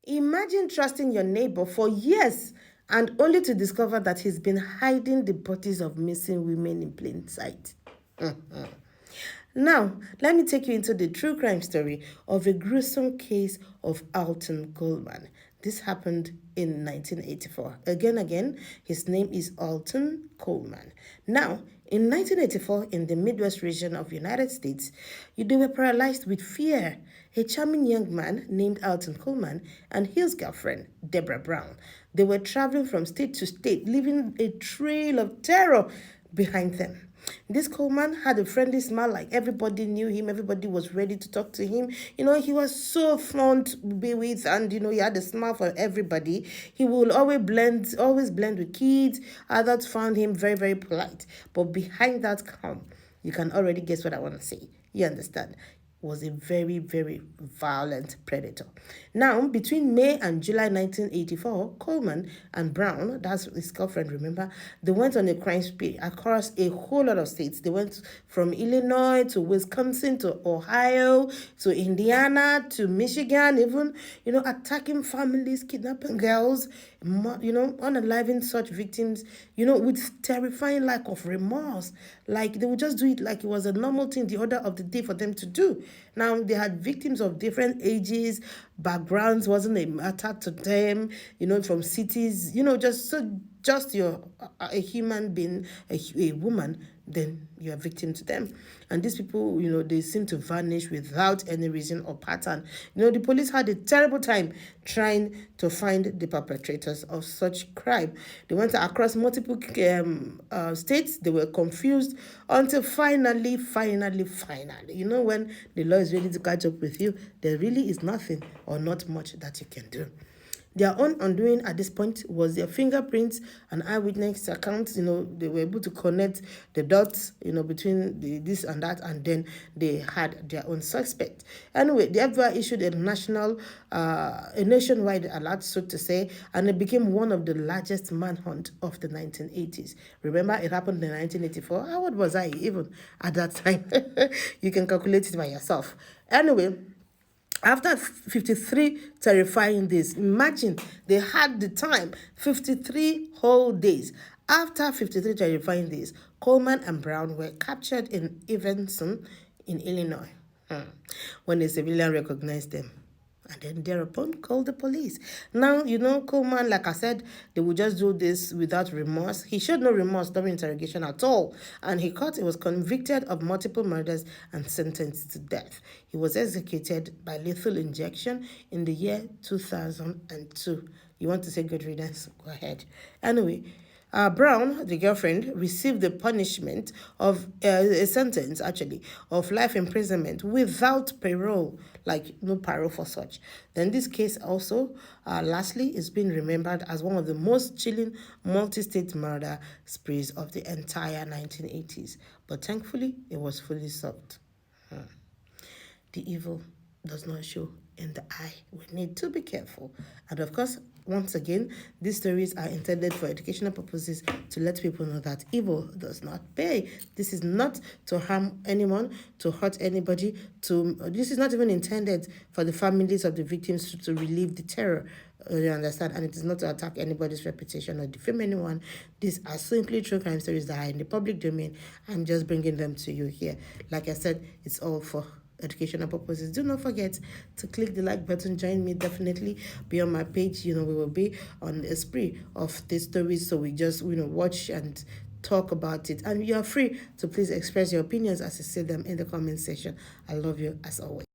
Imagine trusting your neighbor for years and only to discover that he's been hiding the bodies of missing women in plain sight. Now, let me take you into the true crime story of a gruesome case of Alton Coleman. This happened in 1984. Again, his name is Alton Coleman. Now, in 1984, in the Midwest region of United States, they were paralyzed with fear. A charming young man named Alton Coleman and his girlfriend, Deborah Brown. They were traveling from state to state, leaving a trail of terror behind them. This Coleman had a friendly smile, like everybody knew him, everybody was ready to talk to him. He was so fun to be with, and he had a smile for everybody. He will always blend with kids. Others found him very, very polite. But behind that calm, you can already guess what I want to say. You understand? Was a very, very violent predator. Now, between May and July 1984, Coleman and Brown, that's his girlfriend, remember, they went on a crime spree across a whole lot of states. They went from Illinois to Wisconsin to Ohio to Indiana to Michigan, even, attacking families, kidnapping girls, unaliving such victims, with terrifying lack of remorse. Like they would just do it like it was a normal thing, the order of the day for them to do. Now, they had victims of different ages, backgrounds wasn't a matter to them, from cities, just you're a human being, a woman, then you're a victim to them. And these people, they seem to vanish without any reason or pattern. The police had a terrible time trying to find the perpetrators of such crime. They went across multiple states. They were confused until finally, when the law is ready to catch up with you, there really is nothing or not much that you can do. Their own undoing at this point was their fingerprints and eyewitness accounts. They were able to connect the dots, between this and that, and then they had their own suspect. Anyway, the FBI issued a nationwide alert, so to say, and it became one of the largest manhunt of the 1980s. Remember, it happened in 1984. How old was I even at that time? You can calculate it by yourself. Anyway, after 53 terrifying days, imagine they had the time, 53 whole days. After 53 terrifying days, Coleman and Brown were captured in Evanston in Illinois when a civilian recognized them. And then thereupon called the police. Now, Coleman, like I said, they would just do this without remorse. He showed no remorse during interrogation at all. And he was convicted of multiple murders and sentenced to death. He was executed by lethal injection in the year 2002. You want to say good riddance? Go ahead. Anyway, Brown, the girlfriend, received the punishment of a sentence, actually, of life imprisonment without parole, like no parole for such. Then this case also, lastly, is being remembered as one of the most chilling multi-state murder sprees of the entire 1980s. But thankfully, it was fully solved. The evil does not show in the eye. We need to be careful. And of course, once again, these stories are intended for educational purposes to let people know that evil does not pay. This is not to harm anyone, to hurt anybody. This is not even intended for the families of the victims to relieve the terror. You understand? And it is not to attack anybody's reputation or defame anyone. These are simply true crime stories that are in the public domain. I'm just bringing them to you here. Like I said, it's all for educational purposes. Do not forget to click the like button. Join me, definitely be on my page. We will be on a spree of these stories, so we just watch and talk about it, and you are free to please express your opinions as you see them in the comment section. I love you as always.